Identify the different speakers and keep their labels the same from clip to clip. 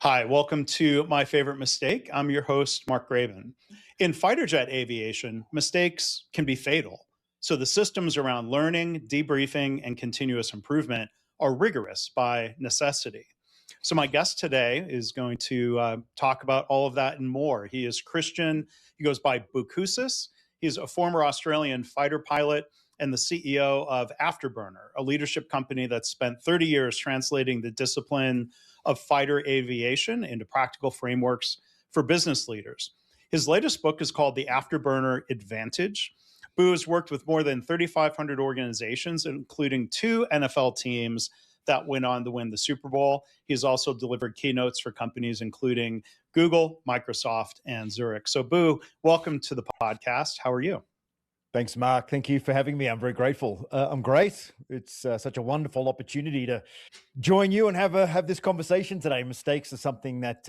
Speaker 1: Hi, welcome to My Favorite Mistake. I'm your host, Mark Graven. In fighter jet aviation, mistakes can be fatal. So the systems around learning, debriefing, and continuous improvement are rigorous by necessity. So my guest today is going to talk about all of that and more. He is Christian. He goes by Boucousis. He's a former Australian fighter pilot and the CEO of Afterburner, a leadership company that spent 30 years translating the discipline of fighter aviation into practical frameworks for business leaders. His latest book is called The Afterburner Advantage. Boo has worked with more than 3,500 organizations, including 2 NFL teams that went on to win the Super Bowl. He's also delivered keynotes for companies including Google, Microsoft, and Zurich. So Boo, welcome to the podcast. How are you?
Speaker 2: Thanks, Mark. Thank you for having me. I'm very grateful. I'm great. It's such a wonderful opportunity to join you and have this conversation today. Mistakes are something that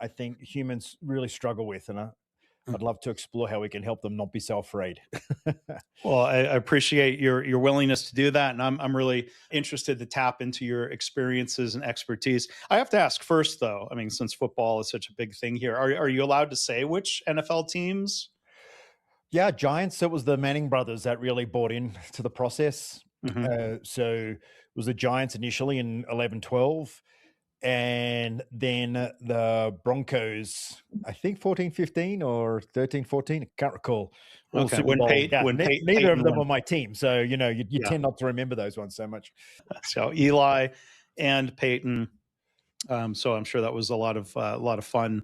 Speaker 2: I think humans really struggle with, and I'd love to explore how we can help them not be so afraid.
Speaker 1: Well, I appreciate your willingness to do that, and I'm really interested to tap into your experiences and expertise. I have to ask first, though. I mean, since football is such a big thing here, are you allowed to say which NFL teams?
Speaker 2: Yeah, Giants. It was the Manning brothers that really bought in to the process.
Speaker 1: Mm-hmm.
Speaker 2: So it was the Giants initially in 11-12. And then the Broncos, I think 14-15 or 13-14. I can't recall. All
Speaker 1: Okay,
Speaker 2: Super Bowl. Yeah,
Speaker 1: Peyton
Speaker 2: neither of them
Speaker 1: won.
Speaker 2: were my team. So, you
Speaker 1: Yeah.
Speaker 2: tend not to remember those ones so much.
Speaker 1: So Eli and Peyton. So I'm sure that was a lot of fun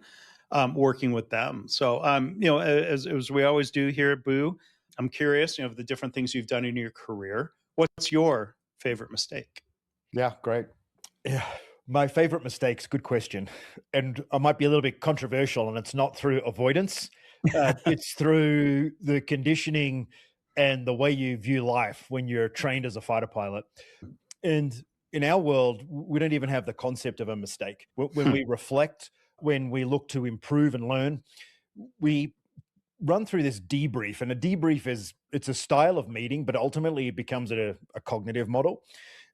Speaker 1: working with them. So as we always do here at Boo, I'm curious, of the different things you've done in your career. What's your favorite mistake?
Speaker 2: Yeah, great. Yeah. My favorite mistakes, good question. And I might be a little bit controversial, and it's not through avoidance. It's through the conditioning and the way you view life when you're trained as a fighter pilot. And in our world, we don't even have the concept of a mistake. When we reflect, when we look to improve and learn, we run through this debrief. And a debrief it's a style of meeting, but ultimately it becomes a cognitive model.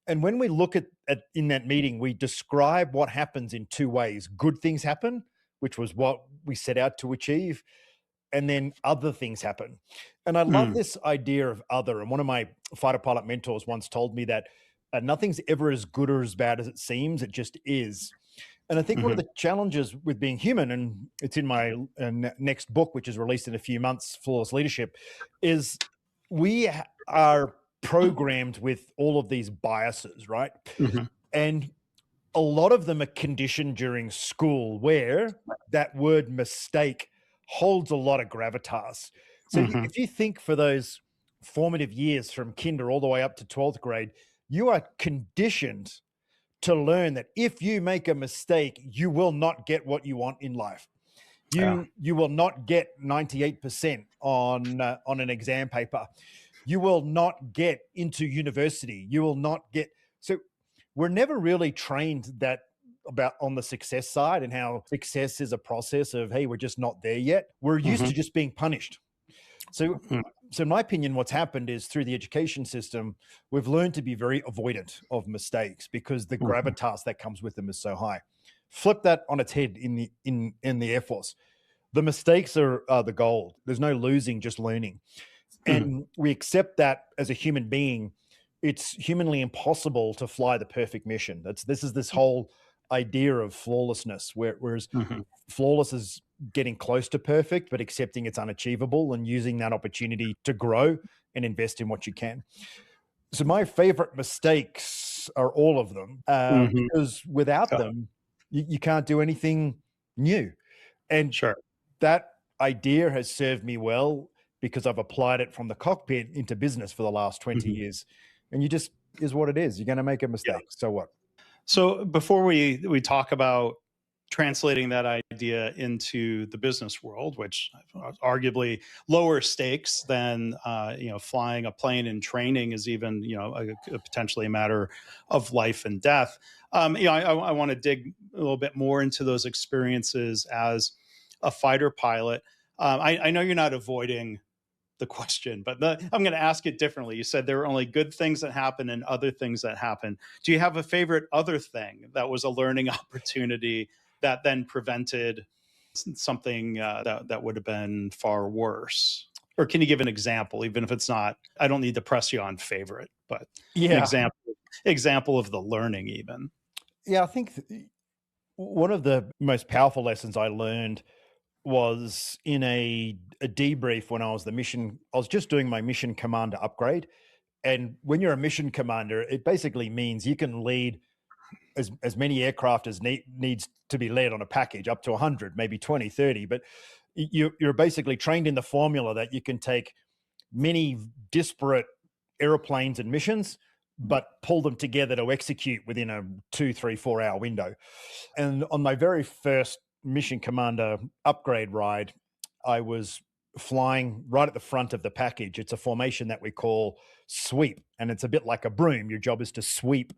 Speaker 2: And when we look at in that meeting, we describe what happens in 2 ways. Good things happen, which was what we set out to achieve, and then other things happen. And I love this idea of other. And one of my fighter pilot mentors once told me that nothing's ever as good or as bad as it seems. It just is. And I think one of the challenges with being human, and it's in my next book, which is released in a few months, Flawless Leadership, is we are programmed with all of these biases, right?
Speaker 1: Mm-hmm.
Speaker 2: And a lot of them are conditioned during school, where that word mistake holds a lot of gravitas. So if you think for those formative years from kinder all the way up to 12th grade, you are conditioned to learn that if you make a mistake, you will not get what you want in life. You will not get 98% on an exam paper. You will not get into university. You will not get. So we're never really trained that about on the success side, and how success is a process of, hey, we're just not there yet. We're used to just being punished. So in my opinion, what's happened is through the education system, we've learned to be very avoidant of mistakes because the gravitas that comes with them is so high. Flip that on its head in the Air Force. The mistakes are the gold. There's no losing, just learning. And we accept that as a human being, it's humanly impossible to fly the perfect mission. This is this whole idea of flawlessness, whereas flawless is getting close to perfect, but accepting it's unachievable and using that opportunity to grow and invest in what you can. So my favorite mistakes are all of them, because without them, you can't do anything new. And that idea has served me well because I've applied it from the cockpit into business for the last 20 years. And you just is what it is. You're going to make a mistake. So what?
Speaker 1: So before we talk about translating that idea into the business world, which arguably lower stakes than flying a plane in training is even potentially a matter of life and death. I want to dig a little bit more into those experiences as a fighter pilot. I know you're not avoiding the question, but I'm going to ask it differently. You said there are only good things that happen and other things that happen. Do you have a favorite other thing that was a learning opportunity that then prevented something that would have been far worse? Or can you give an example, even if it's not, I don't need to press you on favorite, but an example of the learning even?
Speaker 2: Yeah, I think one of the most powerful lessons I learned was in a debrief when I was just doing my mission commander upgrade. And when you're a mission commander, it basically means you can lead as many aircraft as needs to be led on a package, up to 100, maybe 20, 30. But you're basically trained in the formula that you can take many disparate airplanes and missions, but pull them together to execute within a 2, 3, 4 hour window. And on my very first mission commander upgrade ride, I was flying right at the front of the package. It's a formation that we call sweep, and it's a bit like a broom. Your job is to sweep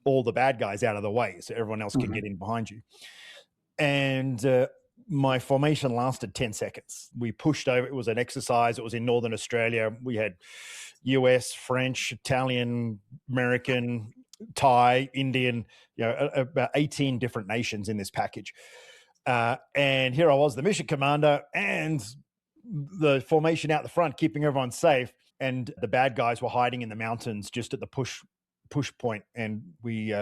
Speaker 2: all the bad guys out of the way so everyone else can get in behind you. And my formation lasted 10 seconds. We pushed over. It was an exercise. It was in Northern Australia. We had US, French, Italian, American, Thai, Indian, about 18 different nations in this package. And here I was, the mission commander, and the formation out the front, keeping everyone safe. And the bad guys were hiding in the mountains just at the push point. And we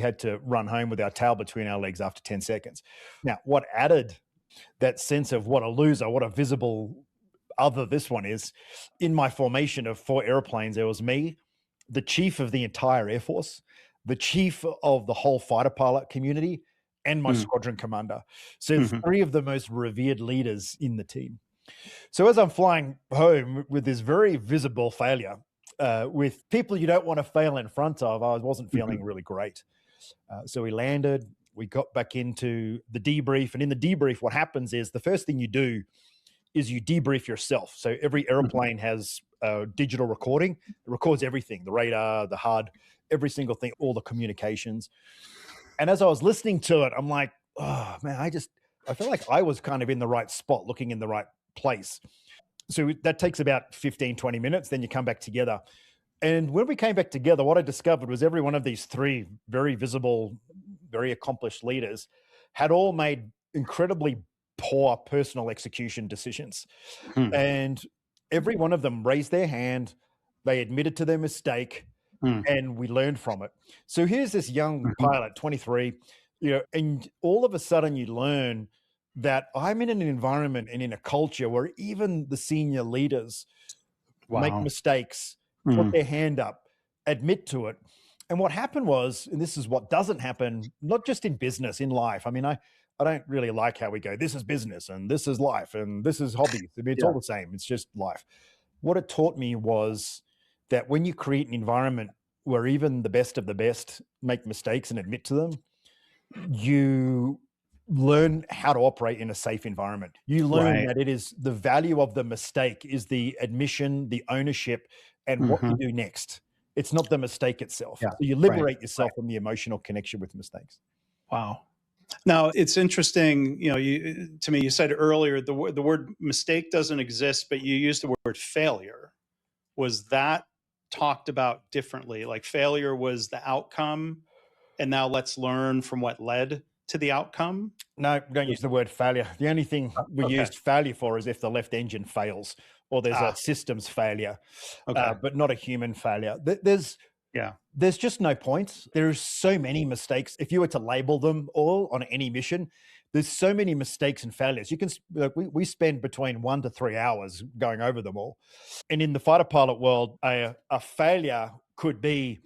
Speaker 2: had to run home with our tail between our legs after 10 seconds. Now, what added that sense of what a loser, what a visible other this one is, in my formation of 4 airplanes, there was me, the chief of the entire Air Force, the chief of the whole fighter pilot community, and my squadron commander. So 3 of the most revered leaders in the team. So as I'm flying home with this very visible failure, with people you don't want to fail in front of, I wasn't feeling really great. So we landed, we got back into the debrief. And in the debrief, what happens is the first thing you do is you debrief yourself. So every airplane has a digital recording. It records everything, the radar, the HUD, every single thing, all the communications. And as I was listening to it, I'm like, oh man, I feel like I was kind of in the right spot, looking in the right place. So that takes about 15, 20 minutes. Then you come back together. And when we came back together, what I discovered was every one of these 3 very visible, very accomplished leaders had all made incredibly poor personal execution decisions. And every one of them raised their hand. They admitted to their mistake, and we learned from it. So here's this young pilot, 23, and all of a sudden you learn that I'm in an environment and in a culture where even the senior leaders make mistakes, put their hand up, admit to it. And what happened was, and this is what doesn't happen, not just in business, in life. I mean, I don't really like how we go, this is business and this is life and this is hobbies. I mean, it's all the same. It's just life. What it taught me was that when you create an environment where even the best of the best make mistakes and admit to them, you learn how to operate in a safe environment. You learn that it is the value of the mistake is the admission, the ownership, and what you do next. It's not the mistake itself. So you liberate yourself from the emotional connection with mistakes.
Speaker 1: Wow. Now, it's interesting, to me, you said earlier, the word mistake doesn't exist, but you used the word failure. Was that talked about differently? Like failure was the outcome, and now let's learn from what led to the outcome?
Speaker 2: No, don't use the word failure. The only thing we used failure for is if the left engine fails or there's a systems failure, but not a human failure. There's just no points. There's so many mistakes. If you were to label them all on any mission, there's so many mistakes and failures. You can we spend between 1 to 3 hours going over them all. And in the fighter pilot world, a failure could be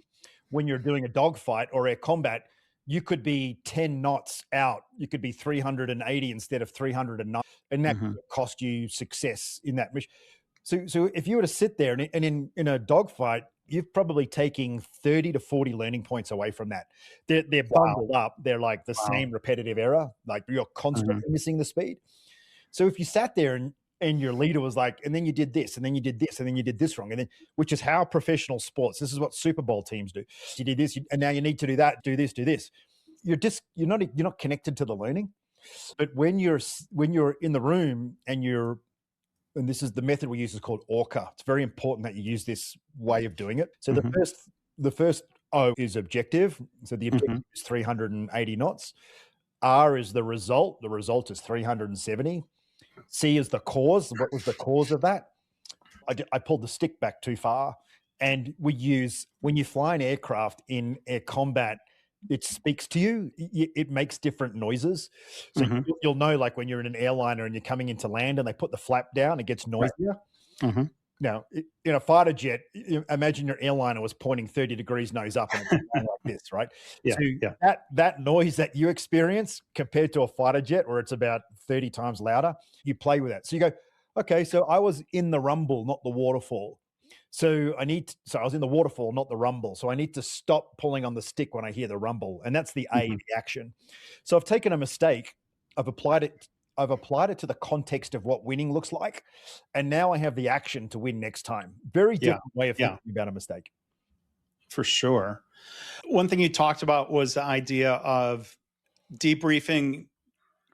Speaker 2: when you're doing a dogfight or air combat, you could be 10 knots out. You could be 380 instead of 309, and that could cost you success in that mission. So if you were to sit there and in a dogfight, you're probably taking 30 to 40 learning points away from that. They're bundled up. They're like the same repetitive error. Like you're constantly missing the speed. So if you sat there and your leader was like, and then you did this, and then you did this, and then you did this wrong, and then, which is how professional sports, this is what Super Bowl teams do. You did this, and now you need to do that, do this, do this. You're not connected to the learning. But when you're in the room and you're and this is the method we use is called ORCA. It's very important that you use this way of doing it. So the first O is objective. So the objective is 380 knots. R is the result. The result is 370. C is the cause. What was the cause of that? I pulled the stick back too far. And we use, when you fly an aircraft in air combat, it speaks to you. It makes different noises. So you'll know, like when you're in an airliner and you're coming into land and they put the flap down, it gets noisier.
Speaker 1: Right.
Speaker 2: Now, in a fighter jet, imagine your airliner was pointing 30 degrees nose up and it's like this, right?
Speaker 1: Yeah,
Speaker 2: so that noise that you experience compared to a fighter jet where it's about 30 times louder, you play with that. So you go, okay, so I was in the rumble, not the waterfall. So I was in the waterfall, not the rumble. So I need to stop pulling on the stick when I hear the rumble. And that's the A, the action. So I've taken a mistake. I've applied it to the context of what winning looks like. And now I have the action to win next time. Very different way of thinking about a mistake.
Speaker 1: For sure. One thing you talked about was the idea of debriefing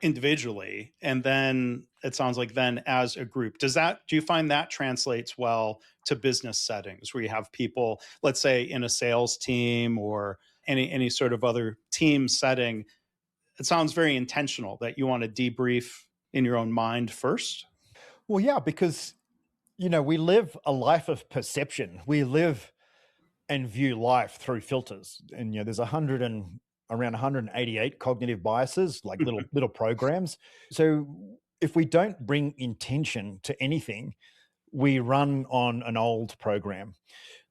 Speaker 1: individually, and then it sounds like then as a group. Do you find that translates well to business settings where you have people, let's say in a sales team or any sort of other team setting? It sounds very intentional that you want to debrief in your own mind first.
Speaker 2: Well, yeah, because, we live a life of perception. We live and view life through filters. And, there's around 188 cognitive biases, like little programs. So if we don't bring intention to anything, we run on an old program.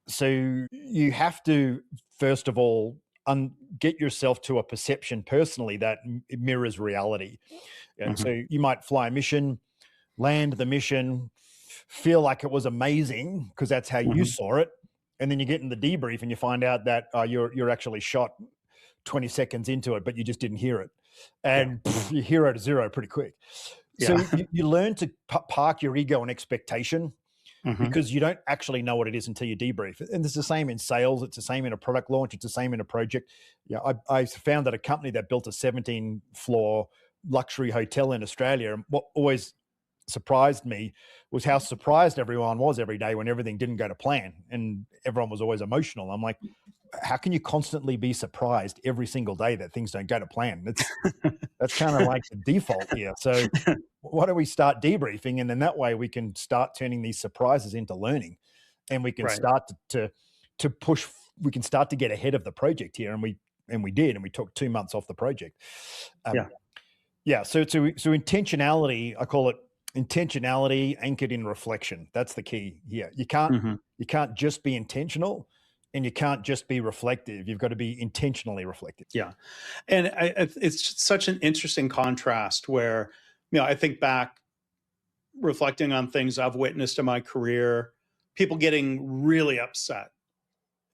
Speaker 2: So you have to, first of all, get yourself to a perception personally that mirrors reality. And so you might fly a mission, land the mission, feel like it was amazing because that's how you saw it. And then you get in the debrief and you find out that you're actually shot 20 seconds into it, but you just didn't hear it. And you hero to zero pretty quick. So you learn to park your ego and expectation because you don't actually know what it is until you debrief. And it's the same in sales. It's the same in a product launch. It's the same in a project. I found that a company that built a 17-floor luxury hotel in Australia, and what always surprised me was how surprised everyone was every day when everything didn't go to plan, and everyone was always emotional. I'm like, how can you constantly be surprised every single day that things don't go to plan? That's kind of like the default here. So why don't we start debriefing? And then that way we can start turning these surprises into learning, and we can start to push, we can start to get ahead of the project here. And we did, and we took 2 months off the project. So intentionality, I call it intentionality anchored in reflection. That's the key here. You can't just be intentional, and you can't just be reflective. You've got to be intentionally reflective.
Speaker 1: Yeah. And it's such an interesting contrast where, I think back reflecting on things I've witnessed in my career, people getting really upset.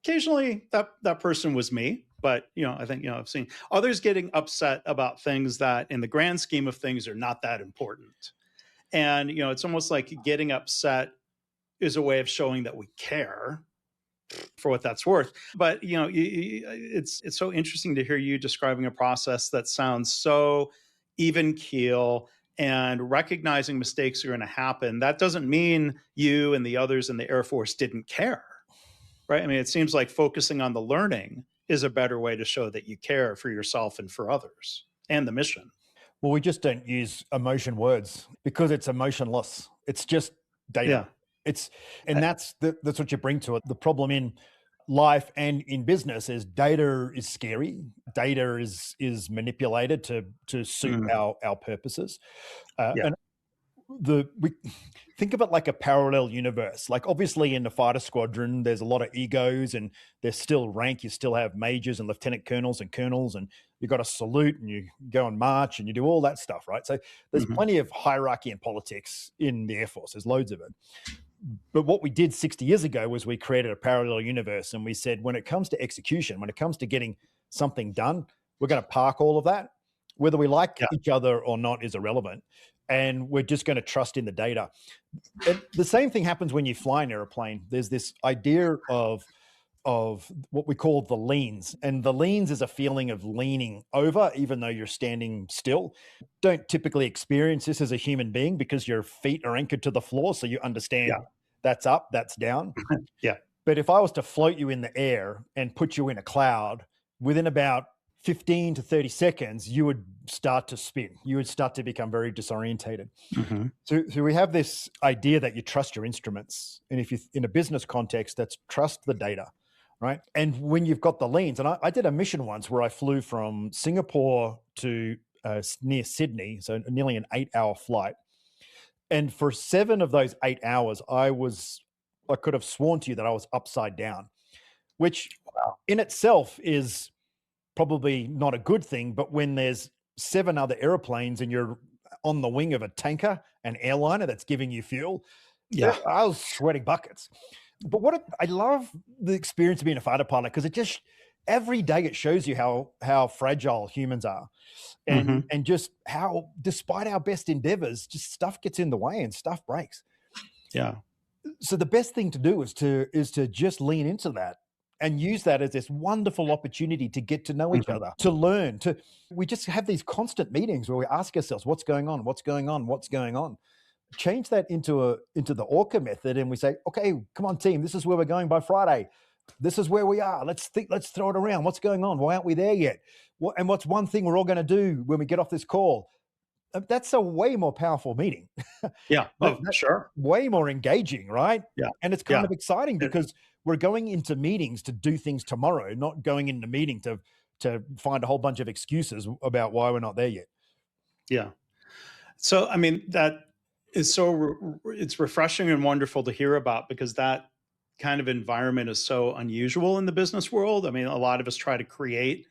Speaker 1: Occasionally that person was me, but I think, I've seen others getting upset about things that in the grand scheme of things are not that important. And, it's almost like getting upset is a way of showing that we care, for what that's worth. But, it's so interesting to hear you describing a process that sounds so even keel and recognizing mistakes are going to happen. That doesn't mean you and the others in the Air Force didn't care, right? I mean, it seems like focusing on the learning is a better way to show that you care for yourself and for others and the mission.
Speaker 2: Well, we just don't use emotion words because it's emotionless. It's just data. That's what you bring to it. The problem in life and in business is data is scary. Data is manipulated to suit our purposes. And we think of it like a parallel universe. Like obviously in the fighter squadron, there's a lot of egos, and there's still rank. You still have majors and lieutenant colonels, and you've got to salute, and you go and march, and you do all that stuff, right? So there's plenty of hierarchy and politics in the Air Force. There's loads of it. But what we did 60 years ago was we created a parallel universe, and we said, when it comes to execution, when it comes to getting something done, we're going to park all of that. Whether we like each other or not is irrelevant. And we're just going to trust in the data. And the same thing happens when you fly an airplane. There's this idea of of what we call the leans. And the leans is a feeling of leaning over, even though you're standing still. Don't typically experience this as a human being because your feet are anchored to the floor. So you understand that's up, that's down.
Speaker 1: Yeah.
Speaker 2: But if I was to float you in the air and put you in a cloud, within about 15 to 30 seconds, you would start to spin. You would start to become very disorientated.
Speaker 1: Mm-hmm.
Speaker 2: So we have this idea that you trust your instruments. And if you, in a business context, that's trust the data, right? And when you've got the leans, and I did a mission once where I flew from Singapore to near Sydney, so nearly an 8-hour flight. And for 7 of those 8 hours, I could have sworn to you that I was upside down, which in itself is probably not a good thing. But when there's 7 other airplanes and you're on the wing of a tanker, an airliner that's giving you fuel, I was sweating buckets. But I love the experience of being a fighter pilot, because it just every day it shows you how fragile humans are, and just how, despite our best endeavors, just stuff gets in the way and stuff breaks.
Speaker 1: Yeah.
Speaker 2: So the best thing to do is to just lean into that and use that as this wonderful opportunity to get to know each other, to learn. We just have these constant meetings where we ask ourselves, what's going on? What's going on? What's going on? Change that into the ORCA method, and we say, okay, come on, team, this is where we're going by Friday. This is where we are. Let's throw it around. What's going on? Why aren't we there yet? And what's one thing we're all going to do when we get off this call? That's a way more powerful meeting.
Speaker 1: Yeah. Sure.
Speaker 2: Way more engaging, right?
Speaker 1: Yeah.
Speaker 2: And it's kind of exciting because we're going into meetings to do things tomorrow, not going into meeting to find a whole bunch of excuses about why we're not there yet.
Speaker 1: Yeah. So, I mean, that is it's refreshing and wonderful to hear about, because that kind of environment is so unusual in the business world. I mean, a lot of us try to create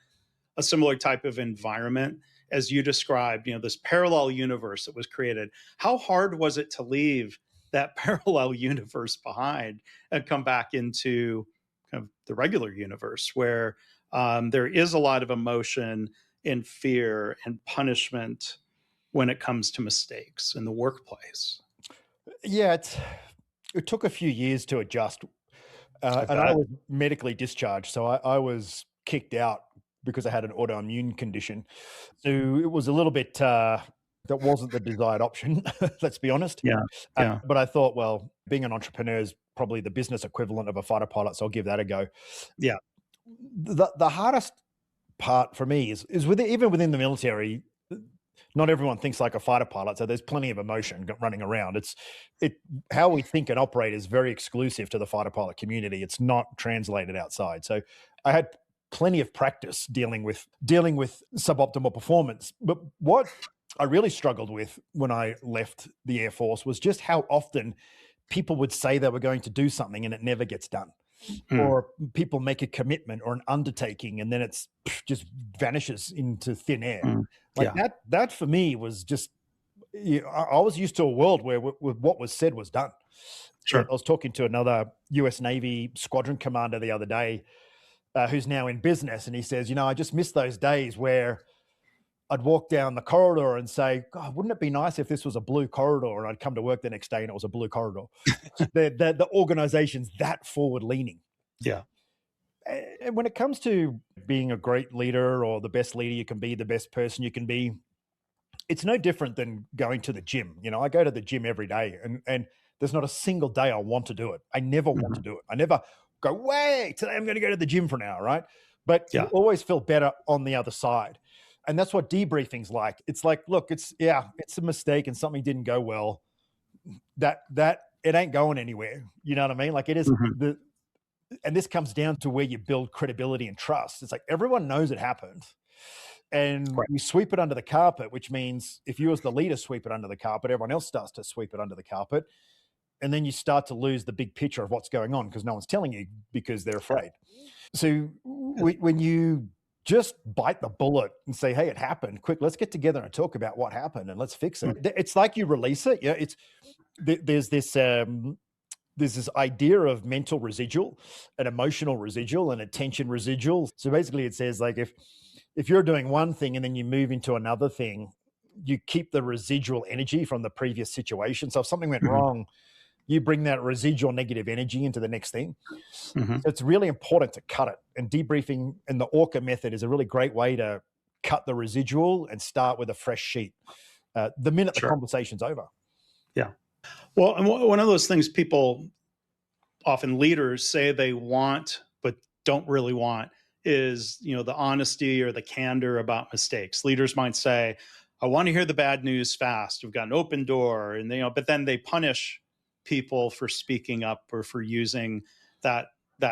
Speaker 1: a similar type of environment as you described, this parallel universe that was created. How hard was it to leave that parallel universe behind and come back into kind of the regular universe where there is a lot of emotion and fear and punishment when it comes to mistakes in the workplace?
Speaker 2: Yeah, it took a few years to adjust. And I was medically discharged, so I was kicked out because I had an autoimmune condition. So it was a little bit, that wasn't the desired option, let's be honest.
Speaker 1: Yeah.
Speaker 2: But I thought, well, being an entrepreneur is probably the business equivalent of a fighter pilot, so I'll give that a go.
Speaker 1: Yeah.
Speaker 2: The hardest part for me is even within the military, not everyone thinks like a fighter pilot, so there's plenty of emotion running around. How we think and operate is very exclusive to the fighter pilot community. It's not translated outside. So I had plenty of practice dealing with suboptimal performance. But what I really struggled with when I left the Air Force was just how often people would say they were going to do something and it never gets done. Or people make a commitment or an undertaking and then it's just vanishes into thin air. That for me was just, I was used to a world where what was said was done.
Speaker 1: Sure.
Speaker 2: I was talking to another US Navy squadron commander the other day, who's now in business, and he says, I just miss those days where I'd walk down the corridor and say, God, wouldn't it be nice if this was a blue corridor? And I'd come to work the next day and it was a blue corridor. the organization's that forward leaning.
Speaker 1: Yeah.
Speaker 2: And when it comes to being a great leader or the best leader you can be, the best person you can be, it's no different than going to the gym. I go to the gym every day and there's not a single day I want to do it. I never want to do it. I never go, wait, today I'm going to go to the gym for an hour, right? But you always feel better on the other side. And that's what debriefing's like. It's like, look, it's a mistake and something didn't go well. That it ain't going anywhere. You know what I mean? Like it is and this comes down to where you build credibility and trust. It's like everyone knows it happened. And you sweep it under the carpet, which means if you as the leader sweep it under the carpet, everyone else starts to sweep it under the carpet. And then you start to lose the big picture of what's going on because no one's telling you because they're afraid. So when you just bite the bullet and say, hey, it happened, quick, let's get together and talk about what happened and let's fix it. It's like you release it. Yeah, there's this idea of mental residual, an emotional residual, and attention residual. So basically it says like if you're doing one thing and then you move into another thing, you keep the residual energy from the previous situation. So if something went wrong you bring that residual negative energy into the next thing.
Speaker 1: Mm-hmm.
Speaker 2: So it's really important to cut it. And debriefing and the ORCA method is a really great way to cut the residual and start with a fresh sheet the minute the conversation's over.
Speaker 1: Yeah. Well, and one of those things people, often leaders, say they want but don't really want is, the honesty or the candor about mistakes. Leaders might say, I want to hear the bad news fast. We've got an open door, and but then they punish people for speaking up or for using that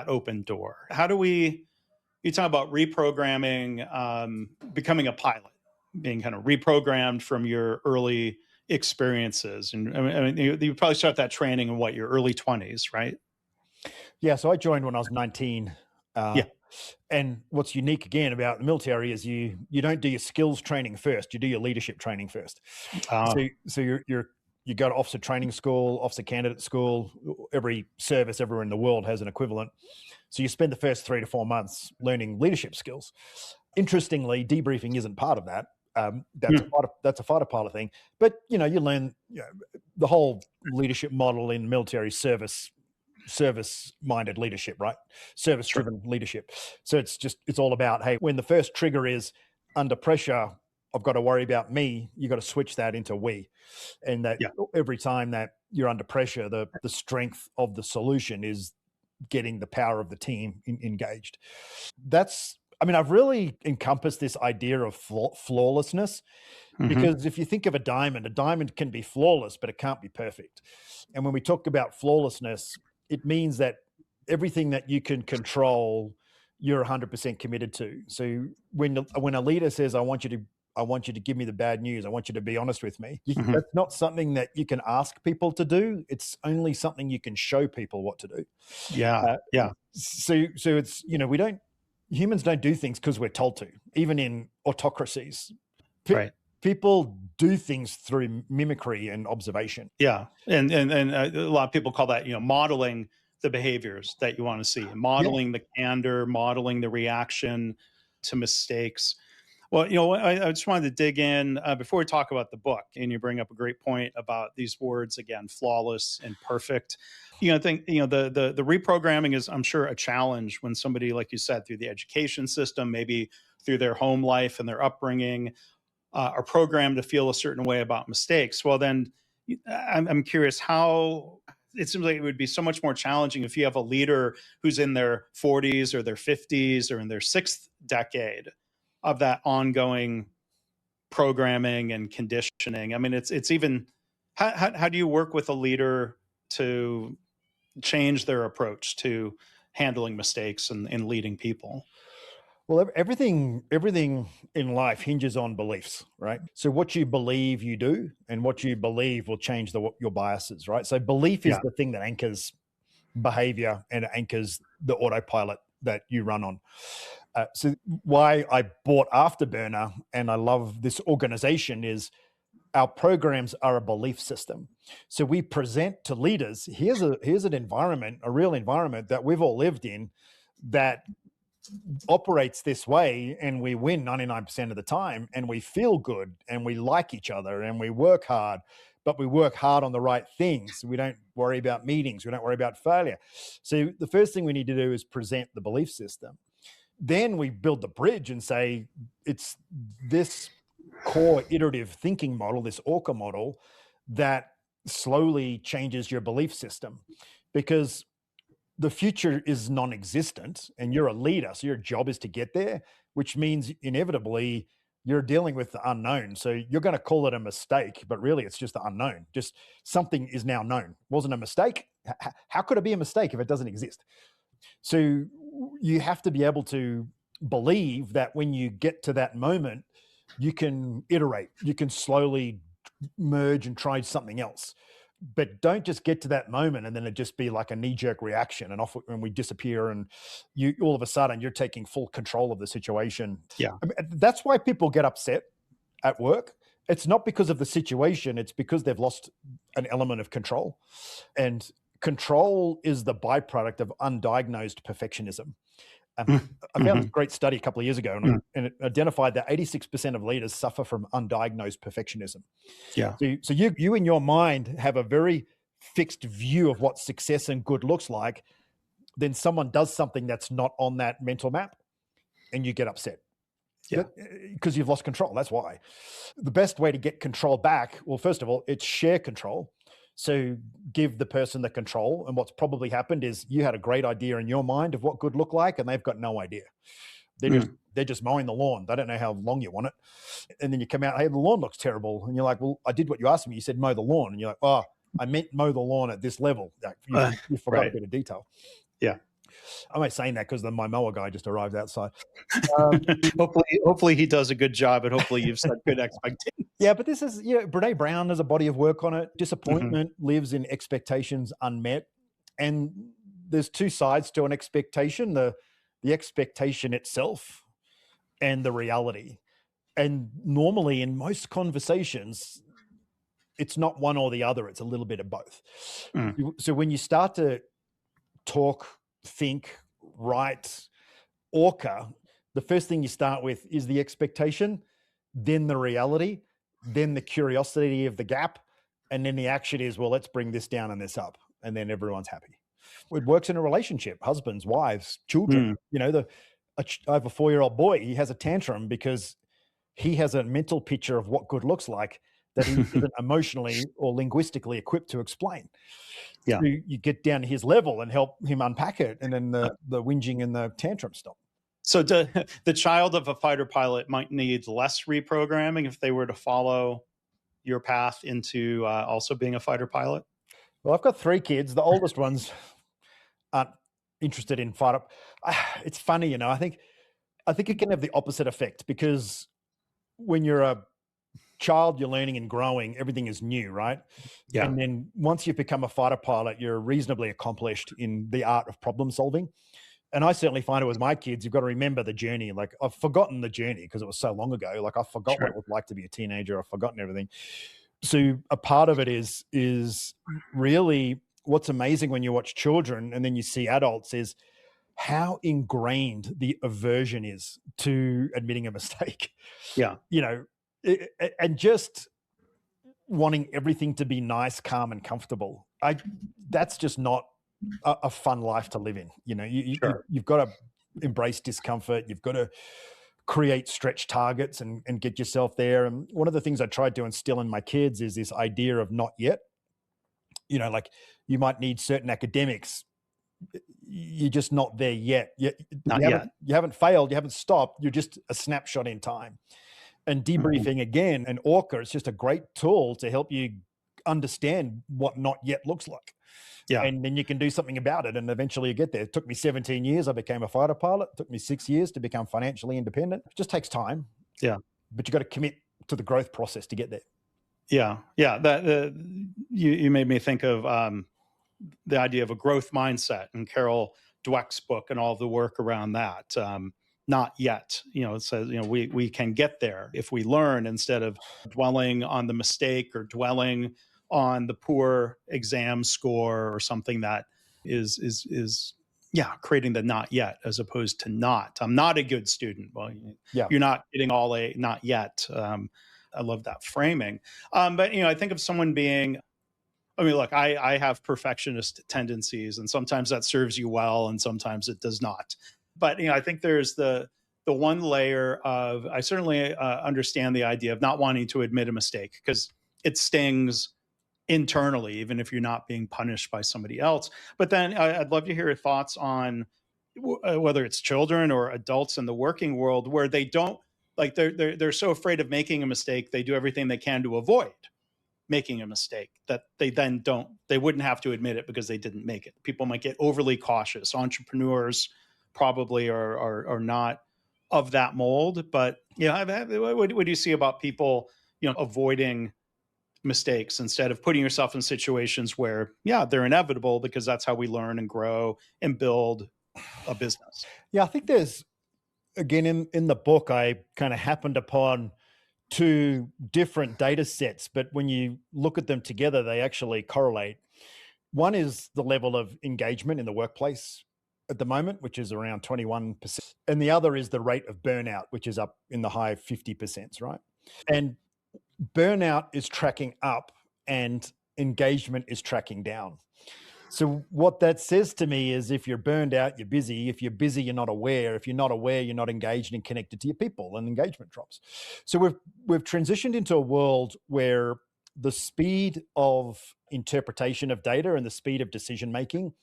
Speaker 1: open door. How do you talk about reprogramming, becoming a pilot, being kind of reprogrammed from your early experiences. And I mean you probably start that training in your early 20s, right?
Speaker 2: Yeah. So I joined when I was 19.
Speaker 1: Yeah.
Speaker 2: And what's unique again about the military is you don't do your skills training first, you do your leadership training first. So you go to officer training school, officer candidate school. Every service everywhere in the world has an equivalent. So you spend the first 3 to 4 months learning leadership skills. Interestingly, debriefing isn't part of that. That's a fighter pilot thing. But you learn the whole leadership model in military service-minded leadership, right? Service-driven leadership. So it's all about, hey, when the first trigger is under pressure, I've got to worry about me. You got to switch that into we, and that every time that you're under pressure, the strength of the solution is getting the power of the team engaged. I've really encompassed this idea of flawlessness, because if you think of a diamond can be flawless, but it can't be perfect. And when we talk about flawlessness, it means that everything that you can control, you're 100% committed to. So when a leader says, I want you to give me the bad news, I want you to be honest with me, that's not something that you can ask people to do. It's only something you can show people what to do. So it's, humans don't do things because we're told to, even in autocracies.
Speaker 1: Right.
Speaker 2: People do things through mimicry and observation.
Speaker 1: Yeah. And a lot of people call that, modeling the behaviors that you want to see, modeling the candor, modeling the reaction to mistakes. Well, I just wanted to dig in before we talk about the book, and you bring up a great point about these words again, flawless and perfect. I think, the reprogramming is, I'm sure, a challenge when somebody, like you said, through the education system, maybe through their home life and their upbringing, are programmed to feel a certain way about mistakes. Well, then I'm curious how it seems like it would be so much more challenging if you have a leader who's in their 40s or their 50s or in their 6th decade of that ongoing programming and conditioning. I mean, it's even, how do you work with a leader to change their approach to handling mistakes and leading people?
Speaker 2: Well, everything in life hinges on beliefs, right? So what you believe you do, and what you believe will change your biases, right? So belief is the thing that anchors behavior and anchors the autopilot that you run on. So why I bought Afterburner and I love this organization is our programs are a belief system. So we present to leaders, here's an environment, a real environment that we've all lived in that operates this way, and we win 99% of the time, and we feel good, and we like each other, and we work hard, but we work hard on the right things. We don't worry about meetings. We don't worry about failure. So the first thing we need to do is present the belief system. Then we build the bridge and say, it's this core iterative thinking model, this ORCA model, that slowly changes your belief system, because the future is non-existent and you're a leader. So your job is to get there, which means inevitably you're dealing with the unknown. So you're going to call it a mistake, but really it's just the unknown. Just something is now known. Wasn't a mistake. How could it be a mistake if it doesn't exist? So you have to be able to believe that when you get to that moment, you can iterate, you can slowly merge and try something else. But don't just get to that moment and then it just be like a knee-jerk reaction and off when we disappear and you all of a sudden you're taking full control of the situation.
Speaker 1: Yeah.
Speaker 2: I mean, that's why people get upset at work. It's not because of the situation, it's because they've lost an element of control. And control is the byproduct of undiagnosed perfectionism. I found this great study a couple of years ago, and it identified that 86% of leaders suffer from undiagnosed perfectionism.
Speaker 1: Yeah.
Speaker 2: So you in your mind have a very fixed view of what success and good looks like, then someone does something that's not on that mental map and you get upset.
Speaker 1: Yeah.
Speaker 2: Because you've lost control. That's why. The best way to get control back, well, first of all, it's share control. So give the person the control. And what's probably happened is you had a great idea in your mind of what good looked like, and they've got no idea. They're just mowing the lawn. They don't know how long you want it. And then you come out, hey, the lawn looks terrible. And you're like, well, I did what you asked me. You said mow the lawn. And you're like, oh, I meant mow the lawn at this level. You forgot a bit of detail.
Speaker 1: Yeah.
Speaker 2: I'm only saying that because my mower guy just arrived outside.
Speaker 1: Hopefully he does a good job, and hopefully you've set good expectations.
Speaker 2: Yeah, but this is, Brene Brown has a body of work on it. Disappointment lives in expectations unmet. And there's two sides to an expectation, the expectation itself and the reality. And normally in most conversations, it's not one or the other. It's a little bit of both. So when you start to talk, think, write, ORCA, the first thing you start with is the expectation, then the reality, then the curiosity of the gap, and then the action is, well, let's bring this down and this up, and then everyone's happy. It works in a relationship, husbands, wives, children. I have a 4-year-old boy. He has a tantrum because he has a mental picture of what good looks like that he isn't emotionally or linguistically equipped to explain.
Speaker 1: Yeah.
Speaker 2: So you get down to his level and help him unpack it, and then the whinging and the tantrum stop.
Speaker 1: So the child of a fighter pilot might need less reprogramming if they were to follow your path into also being a fighter pilot?
Speaker 2: Well, I've got 3 kids. The oldest ones aren't interested in fighter. It's funny, I think it can have the opposite effect, because when you're a child, you're learning and growing, everything is new, right?
Speaker 1: Yeah.
Speaker 2: And then once you've become a fighter pilot, you're reasonably accomplished in the art of problem solving. And I certainly find it with my kids, you've got to remember the journey. Like, I've forgotten the journey because it was so long ago. Like, I forgot what it was like to be a teenager. I've forgotten everything. So a part of it is really what's amazing when you watch children and then you see adults is how ingrained the aversion is to admitting a mistake.
Speaker 1: Yeah.
Speaker 2: And just wanting everything to be nice, calm, and comfortable. That's just not a fun life to live in. You've got to embrace discomfort. You've got to create stretch targets and get yourself there. And one of the things I tried to instill in my kids is this idea of not yet. Like, you might need certain academics. You're just not there yet. You haven't failed. You haven't stopped. You're just a snapshot in time. And debriefing again and ORCA is just a great tool to help you understand what not yet looks like. Yeah. And then you can do something about it. And eventually you get there. It took me 17 years. I became a fighter pilot. It took me 6 years to become financially independent. It just takes time.
Speaker 1: Yeah.
Speaker 2: But you got to commit to the growth process to get there.
Speaker 1: Yeah. Yeah. That you made me think of the idea of a growth mindset and Carol Dweck's book and all the work around that. Not yet, it says, we can get there if we learn, instead of dwelling on the mistake or dwelling on the poor exam score or something that is creating the not yet as opposed to not. I'm not a good student. Well, you're not getting all A, not yet. I love that framing. But, I think of someone being, look, I have perfectionist tendencies, and sometimes that serves you well and sometimes it does not. But, I think there's the one layer of, I certainly understand the idea of not wanting to admit a mistake because it stings internally, even if you're not being punished by somebody else. But then I'd love to hear your thoughts on whether it's children or adults in the working world, where they don't, like, they're so afraid of making a mistake, they do everything they can to avoid making a mistake, that they wouldn't have to admit it because they didn't make it. People might get overly cautious. Entrepreneurs probably are not of that mold. But what do you see about people avoiding mistakes instead of putting yourself in situations where they're inevitable, because that's how we learn and grow and build a business?
Speaker 2: I think there's, again, in the book, I kind of happened upon 2 different data sets, but when you look at them together, they actually correlate. One is the level of engagement in the workplace at the moment, which is around 21%. And the other is the rate of burnout, which is up in the high 50%, right? And burnout is tracking up and engagement is tracking down. So what that says to me is if you're burned out, you're busy. If you're busy, you're not aware. If you're not aware, you're not engaged and connected to your people, and engagement drops. So we've transitioned into a world where the speed of interpretation of data and the speed of decision making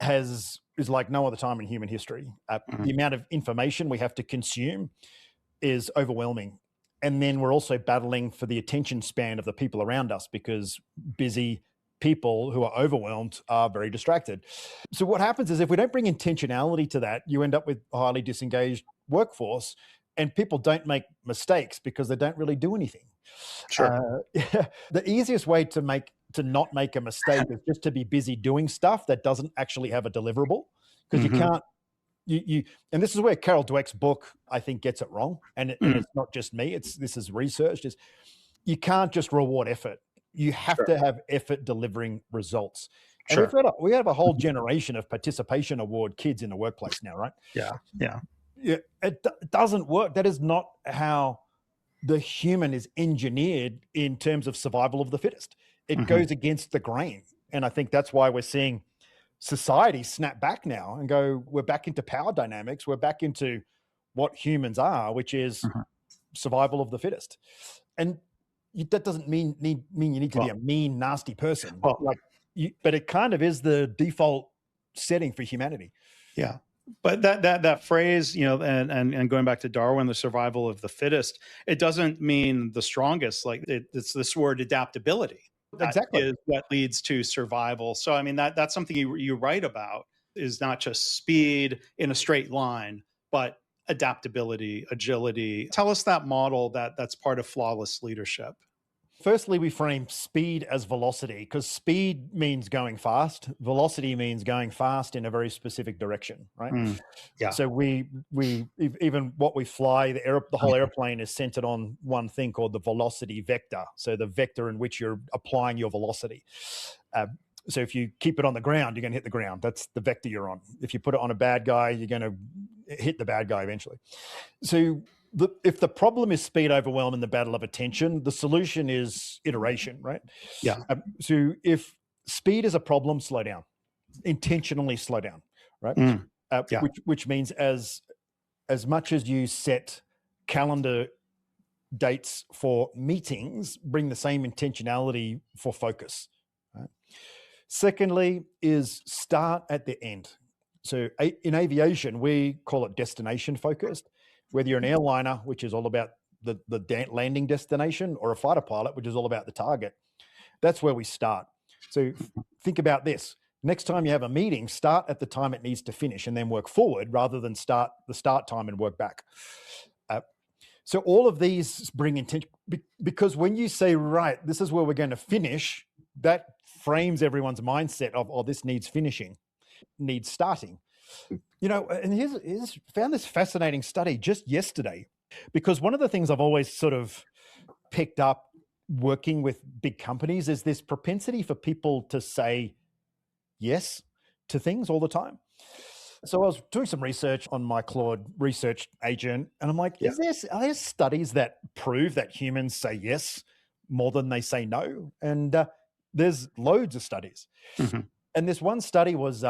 Speaker 2: is like no other time in human history. The amount of information we have to consume is overwhelming. And then we're also battling for the attention span of the people around us, because busy people who are overwhelmed are very distracted. So what happens is if we don't bring intentionality to that, you end up with a highly disengaged workforce, and people don't make mistakes because they don't really do anything.
Speaker 1: Sure.
Speaker 2: The easiest way to not make a mistake is just to be busy doing stuff that doesn't actually have a deliverable, because you can't, and this is where Carol Dweck's book, I think, gets it wrong. And it's not just me, this is researched, is you can't just reward effort. You have to have effort delivering results. And we have a whole generation of participation award kids in the workplace now, right?
Speaker 1: Yeah.
Speaker 2: It doesn't work. That is not how the human is engineered in terms of survival of the fittest. It goes against the grain. And I think that's why we're seeing society snap back now and go, we're back into power dynamics. We're back into what humans are, which is survival of the fittest. And that doesn't mean you need to be a mean, nasty person. But it kind of is the default setting for humanity.
Speaker 1: Yeah. But that phrase, and going back to Darwin, the survival of the fittest, it doesn't mean the strongest. Like it's this word adaptability.
Speaker 2: Exactly.
Speaker 1: That is what leads to survival. So, I mean, that's something you write about, is not just speed in a straight line, but adaptability, agility. Tell us that model that's part of flawless leadership.
Speaker 2: Firstly, we frame speed as velocity, because speed means going fast. Velocity means going fast in a very specific direction, right?
Speaker 1: Yeah.
Speaker 2: So we even what we fly, the whole airplane is centered on one thing called the velocity vector. So the vector in which you're applying your velocity. So if you keep it on the ground, you're going to hit the ground. That's the vector you're on. If you put it on a bad guy, you're going to hit the bad guy eventually. So if the problem is speed overwhelm and the battle of attention, the solution is iteration, right?
Speaker 1: Yeah.
Speaker 2: So if speed is a problem, slow down. Intentionally slow down, right? Which means as much as you set calendar dates for meetings, bring the same intentionality for focus. Right? Secondly is start at the end. So in aviation, we call it destination focused. Whether you're an airliner, which is all about the landing destination, or a fighter pilot, which is all about the target, that's where we start. So think about this. Next time you have a meeting, start at the time it needs to finish and then work forward, rather than start the start time and work back. So all of these bring intention, because when you say, right, this is where we're going to finish, that frames everyone's mindset of, oh, this needs finishing, needs starting. And here's found this fascinating study just yesterday, because one of the things I've always sort of picked up working with big companies is this propensity for people to say yes to things all the time. So I was doing some research on my Claude research agent, and I'm like, are there studies that prove that humans say yes more than they say no? And there's loads of studies. And this one study was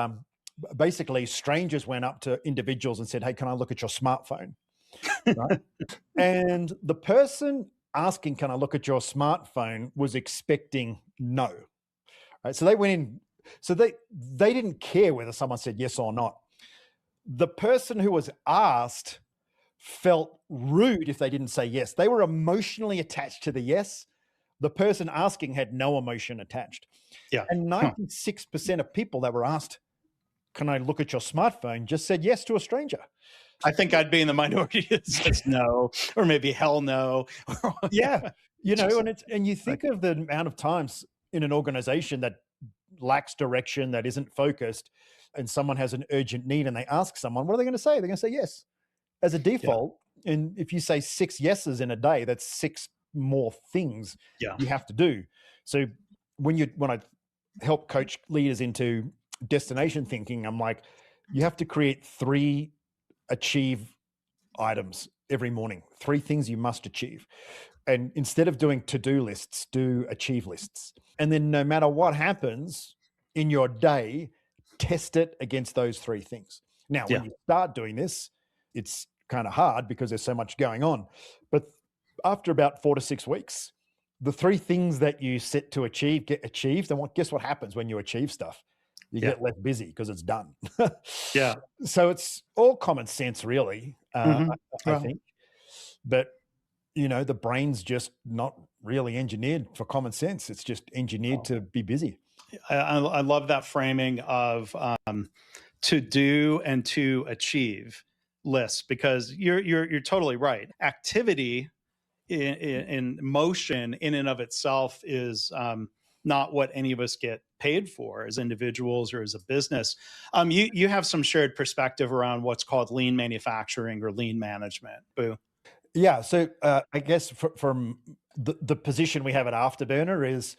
Speaker 2: basically strangers went up to individuals and said, hey, can I look at your smartphone? Right? And the person asking, can I look at your smartphone, was expecting no. Right? So they went in, so they didn't care whether someone said yes or not. The person who was asked felt rude if they didn't say yes. They were emotionally attached to the yes. The person asking had no emotion attached.
Speaker 1: Yeah.
Speaker 2: And 96% of people that were asked, can I look at your smartphone, just said yes to a stranger.
Speaker 1: I think I'd be in the minority that says no, or maybe hell no.
Speaker 2: Yeah. And you think of the amount of times in an organization that lacks direction, that isn't focused, and someone has an urgent need and they ask someone, what are they going to say? They're going to say yes as a default. Yeah. And if you say 6 yeses in a day, that's 6 more things you have to do. So when I help coach leaders into destination thinking, I'm like, you have to create 3 achieve items every morning, 3 things you must achieve. And instead of doing to-do lists, do achieve lists. And then no matter what happens in your day, test it against those 3 things. Now, when you start doing this, it's kind of hard because there's so much going on. But after about 4 to 6 weeks, the 3 things that you set to achieve get achieved. And guess what happens when you achieve stuff? You get less busy because it's done.
Speaker 1: Yeah.
Speaker 2: So it's all common sense, really, I think. But, the brain's just not really engineered for common sense. It's just engineered to be busy.
Speaker 1: I love that framing of to do and to achieve lists, because you're totally right. Activity in motion in and of itself is not what any of us get paid for as individuals or as a business. You have some shared perspective around what's called lean manufacturing or lean management. Boo.
Speaker 2: Yeah. So I guess from the position we have at Afterburner is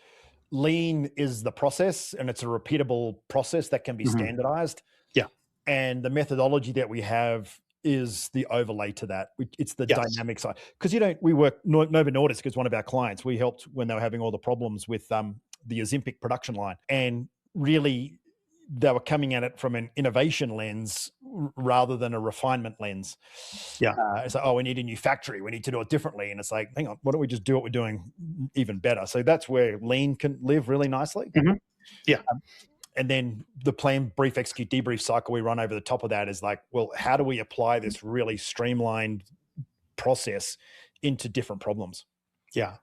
Speaker 2: lean is the process, and it's a repeatable process that can be standardized.
Speaker 1: Yeah.
Speaker 2: And the methodology that we have is the overlay to that. It's the dynamic side. Because we work, Novo Nordisk is one of our clients. We helped when they were having all the problems with the Ozempic production line. And really, they were coming at it from an innovation lens rather than a refinement lens.
Speaker 1: Yeah.
Speaker 2: It's like, we need a new factory. We need to do it differently. And it's like, hang on, why don't we just do what we're doing even better? So that's where lean can live really nicely.
Speaker 1: Yeah.
Speaker 2: And then the plan, brief, execute, debrief cycle we run over the top of that is like, well, how do we apply this really streamlined process into different problems?
Speaker 1: Yeah.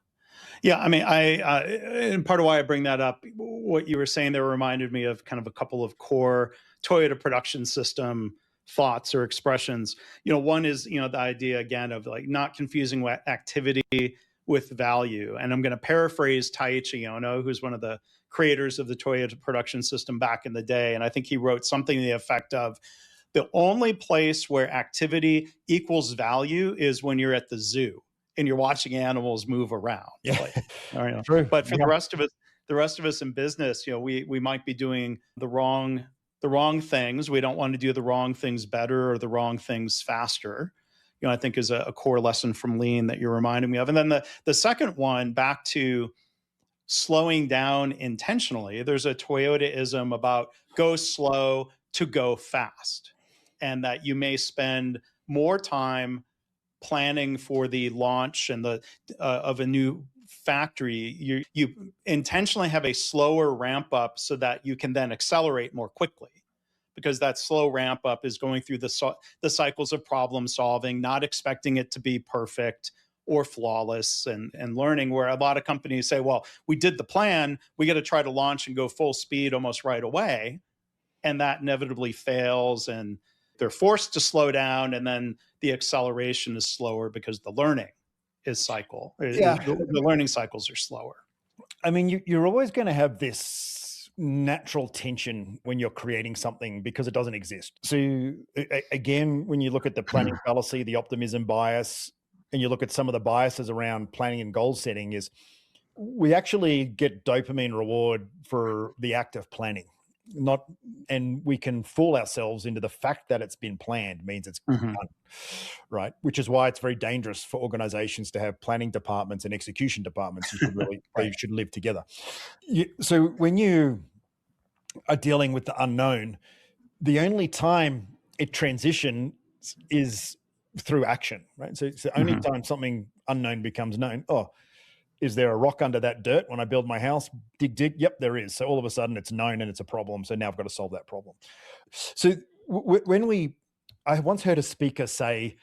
Speaker 1: Yeah. I mean, and part of why I bring that up, what you were saying there reminded me of kind of a couple of core Toyota production system thoughts or expressions. One is, the idea again of like not confusing activity with value. And I'm going to paraphrase Taiichi Ohno, who's one of the creators of the Toyota production system back in the day. And I think he wrote something to the effect of, the only place where activity equals value is when you're at the zoo and you're watching animals move around.
Speaker 2: Yeah.
Speaker 1: Like,
Speaker 2: True.
Speaker 1: But for the rest of us in business, we might be doing the wrong things. We don't want to do the wrong things better or the wrong things faster. I think is a core lesson from lean that you're reminding me of. And then the second one, back to slowing down intentionally. There's a Toyota-ism about go slow to go fast, and that you may spend more time planning for the launch and of a new factory. You intentionally have a slower ramp up so that you can then accelerate more quickly, because that slow ramp up is going through the cycles of problem solving, not expecting it to be perfect or flawless, and learning, where a lot of companies say, well, we did the plan, we got to try to launch and go full speed almost right away. And that inevitably fails, and they're forced to slow down, and then the acceleration is slower because the learning is cycle.
Speaker 2: Yeah.
Speaker 1: The learning cycles are slower.
Speaker 2: I mean, you're always going to have this natural tension when you're creating something because it doesn't exist. So again, when you look at the planning fallacy, the optimism bias, and you look at some of the biases around planning and goal setting, is we actually get dopamine reward for the act of planning. And we can fool ourselves into the fact that it's been planned means it's done, right? Which is why it's very dangerous for organizations to have planning departments and execution departments. You should really, they should live together. So when you are dealing with the unknown, the only time it transitions is through action, right? So it's the only time something unknown becomes known. Oh, is there a rock under that dirt when I build my house? Dig. Yep, there is. So all of a sudden it's known and it's a problem. So now I've got to solve that problem. So I once heard a speaker say,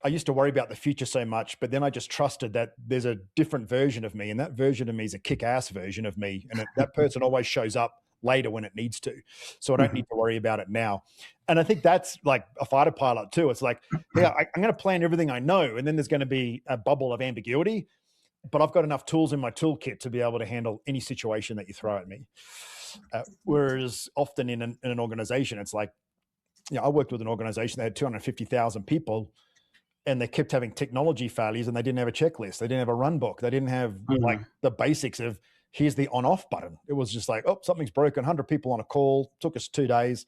Speaker 2: I used to worry about the future so much, but then I just trusted that there's a different version of me, and that version of me is a kick-ass version of me. And that person always shows up later when it needs to. So I don't need to worry about it now. And I think that's like a fighter pilot too. It's like, yeah, I'm going to plan everything I know, and then there's going to be a bubble of ambiguity, but I've got enough tools in my toolkit to be able to handle any situation that you throw at me. Whereas often in an organization, it's like, I worked with an organization that had 250,000 people, and they kept having technology failures, and they didn't have a checklist. They didn't have a run book. They didn't have like the basics of, here's the on-off button. It was just like, oh, something's broken, 100 people on a call, took us 2 days.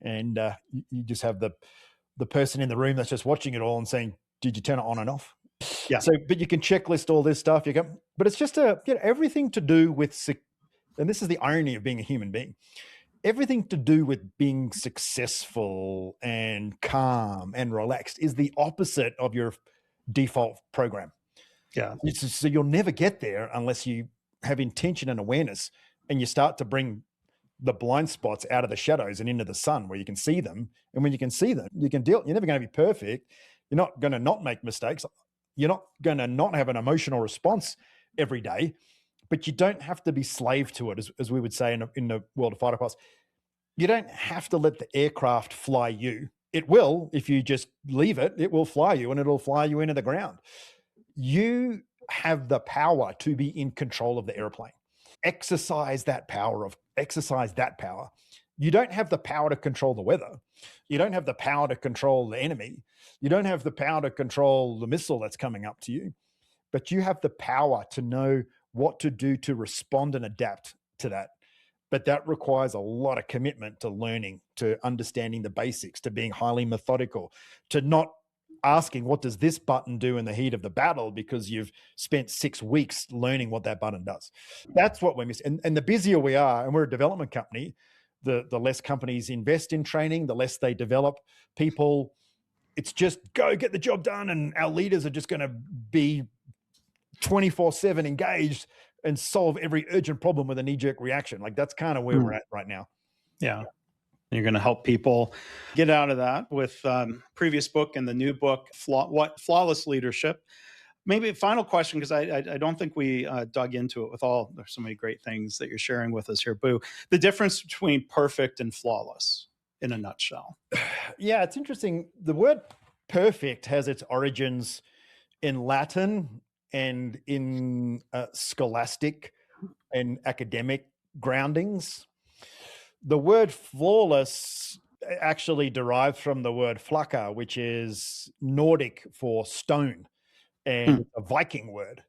Speaker 2: And you just have the person in the room that's just watching it all and saying, did you turn it on and off?
Speaker 1: Yeah.
Speaker 2: So, but you can checklist all this stuff. But it's just everything to do with, and this is the irony of being a human being, everything to do with being successful and calm and relaxed is the opposite of your default program.
Speaker 1: Yeah.
Speaker 2: So you'll never get there unless you have intention and awareness, and you start to bring the blind spots out of the shadows and into the sun where you can see them. And when you can see them, you can deal. You're never going to be perfect. You're not going to not make mistakes. You're not going to not have an emotional response every day, but you don't have to be slave to it, as we would say in the world of fighter pilots. You don't have to let the aircraft fly you. It will, if you just leave it, it will fly you, and it'll fly you into the ground. You have the power to be in control of the airplane. Exercise that power. You don't have the power to control the weather. You don't have the power to control the enemy. You don't have the power to control the missile that's coming up to you, but you have the power to know what to do to respond and adapt to that. But that requires a lot of commitment to learning, to understanding the basics, to being highly methodical, to not asking, what does this button do in the heat of the battle, because you've spent 6 weeks learning what that button does. That's what we're missing. And the busier we are, and we're a development company, the less companies invest in training, the less they develop people. It's just go get the job done, and our leaders are just going to be 24/7 engaged and solve every urgent problem with a knee-jerk reaction. Like, that's kind of where we're at right now.
Speaker 1: Yeah. You're going to help people get out of that with previous book and the new book, Flawless Leadership. Maybe a final question, because I don't think we dug into it with all. There's so many great things that you're sharing with us here, Boo. The difference between perfect and flawless in a nutshell.
Speaker 2: Yeah, it's interesting. The word perfect has its origins in Latin and in scholastic and academic groundings. The word flawless actually derives from the word flaka, which is Nordic for stone, and a Viking word.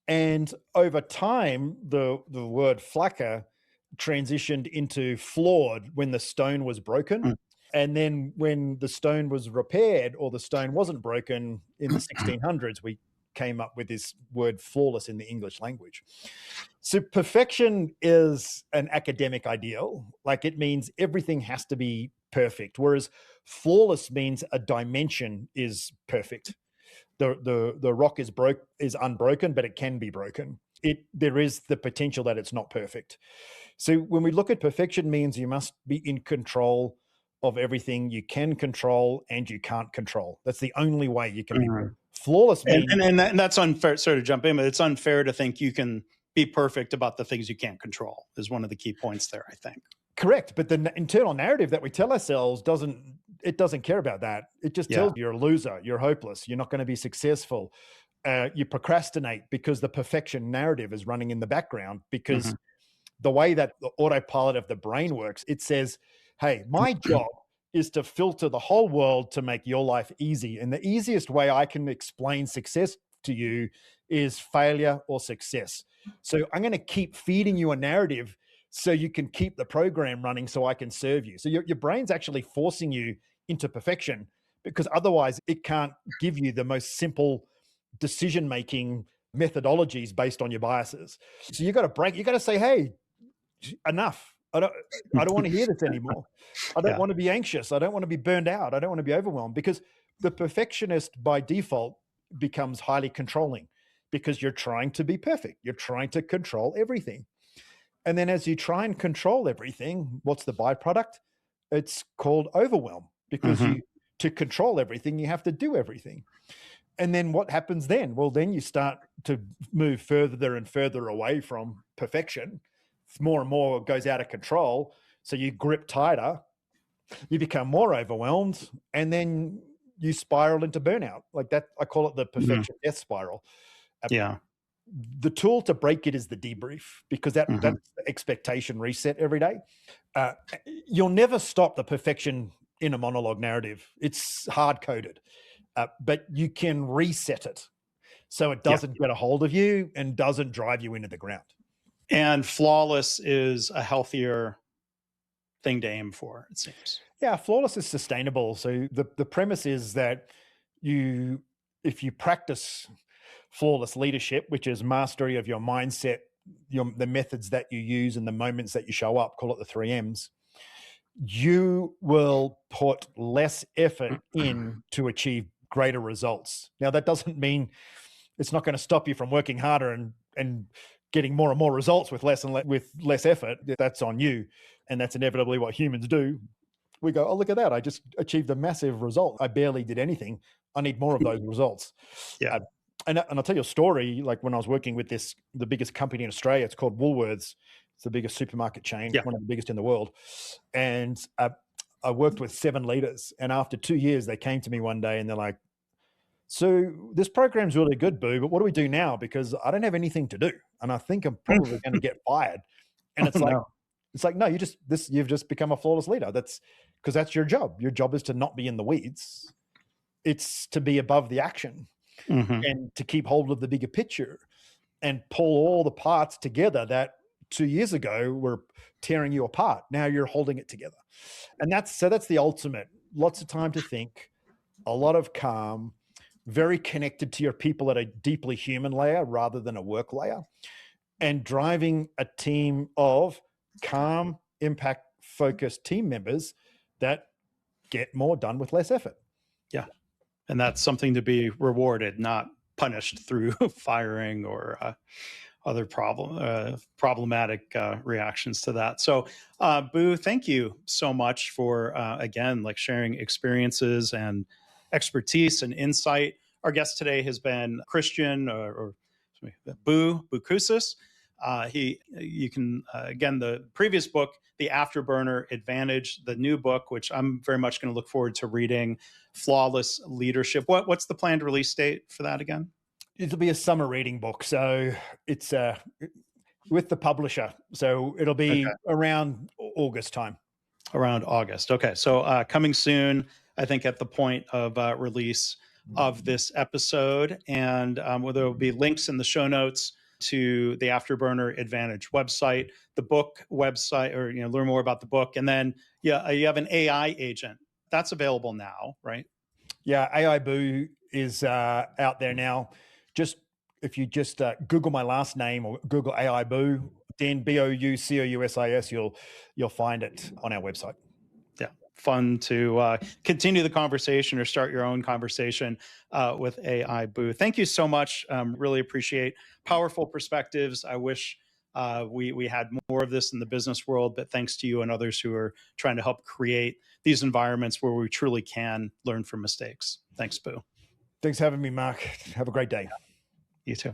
Speaker 2: And over time, the word flaka transitioned into flawed when the stone was broken. And then when the stone was repaired, or the stone wasn't broken in the 1600s, we came up with this word flawless in the English language. So perfection is an academic ideal. Like, it means everything has to be perfect, whereas flawless means a dimension is perfect. The rock is unbroken, but it can be broken. There is the potential that it's not perfect. So when we look at perfection, means you must be in control of everything you can control and you can't control. That's the only way you can be flawless.
Speaker 1: And that's unfair. Sorry to jump in, but it's unfair to think you can be perfect about the things you can't control, is one of the key points there, I think.
Speaker 2: Correct. But the internal narrative that we tell ourselves doesn't care about that. It just tells you you're a loser, you're hopeless, you're not going to be successful. You procrastinate because the perfection narrative is running in the background, because the way that the autopilot of the brain works, it says, hey, my job is to filter the whole world to make your life easy. And the easiest way I can explain success to you is failure or success. So I'm going to keep feeding you a narrative so you can keep the program running, so I can serve you. So your brain's actually forcing you into perfection, because otherwise it can't give you the most simple decision-making methodologies based on your biases. So you got to break, you got to say, hey, enough. I don't want to hear this anymore. I don't want to be anxious. I don't want to be burned out. I don't want to be overwhelmed, because the perfectionist by default becomes highly controlling, because you're trying to be perfect. You're trying to control everything. And then as you try and control everything, what's the byproduct? It's called overwhelm, because to control everything, you have to do everything. And then what happens then? Well, then you start to move further and further away from perfection. More and more goes out of control. So you grip tighter, you become more overwhelmed, and then you spiral into burnout. Like that, I call it the perfection death spiral. The tool to break it is the debrief, because that's the expectation reset every day. You'll never stop the perfection in a monologue narrative. It's hard coded, but you can reset it so it doesn't get a hold of you and doesn't drive you into the ground.
Speaker 1: And flawless is a healthier thing to aim for, it seems.
Speaker 2: Yeah, flawless is sustainable. So the premise is that you if you practice flawless leadership, which is mastery of your mindset, the methods that you use and the moments that you show up, call it the 3 M's, you will put less effort in to achieve greater results. Now, that doesn't mean it's not going to stop you from working harder and getting more and more results with less effort. That's on you. And that's inevitably what humans do. We go, oh, look at that. I just achieved a massive result. I barely did anything. I need more of those results.
Speaker 1: Yeah.
Speaker 2: And I'll tell you a story. Like when I was working with the biggest company in Australia, it's called Woolworths. It's the biggest supermarket chain, one of the biggest in the world. And I worked with 7 leaders. And after 2 years, they came to me one day and they're like, so this program's really good, Boo, but what do we do now? Because I don't have anything to do. And I think I'm probably going to get fired. And it's like, no, you've just become a flawless leader. Because that's your job. Your job is to not be in the weeds. It's to be above the action and to keep hold of the bigger picture and pull all the parts together that 2 years ago were tearing you apart. Now you're holding it together. And that's the ultimate. Lots of time to think, a lot of calm, very connected to your people at a deeply human layer rather than a work layer, and driving a team of calm, impact-focused team members that get more done with less effort.
Speaker 1: Yeah. And that's something to be rewarded, not punished through firing or other problematic reactions to that. So, Boo, thank you so much for, again, like sharing experiences and expertise and insight. Our guest today has been Christian or Boucousis. You can, again, the previous book, The Afterburner Advantage, the new book, which I'm very much going to look forward to reading, Flawless Leadership. What's the planned release date for that again?
Speaker 2: It'll be a summer reading book. So it's with the publisher. So it'll be around August time.
Speaker 1: Around August. Okay. So coming soon, I think at the point of release of this episode. And there will be links in the show notes to the Afterburner Advantage website, the book website, or learn more about the book. And then you have an AI agent that's available now, right?
Speaker 2: Yeah, AI Boo is out there now. If you just Google my last name or Google AI Boo, then Boucousis, you'll find it on our website.
Speaker 1: Yeah, fun to continue the conversation or start your own conversation with AI Boo. Thank you so much. Really appreciate powerful perspectives. I wish we had more of this in the business world, but thanks to you and others who are trying to help create these environments where we truly can learn from mistakes. Thanks, Boo.
Speaker 2: Thanks for having me, Mark. Have a great day.
Speaker 1: You too.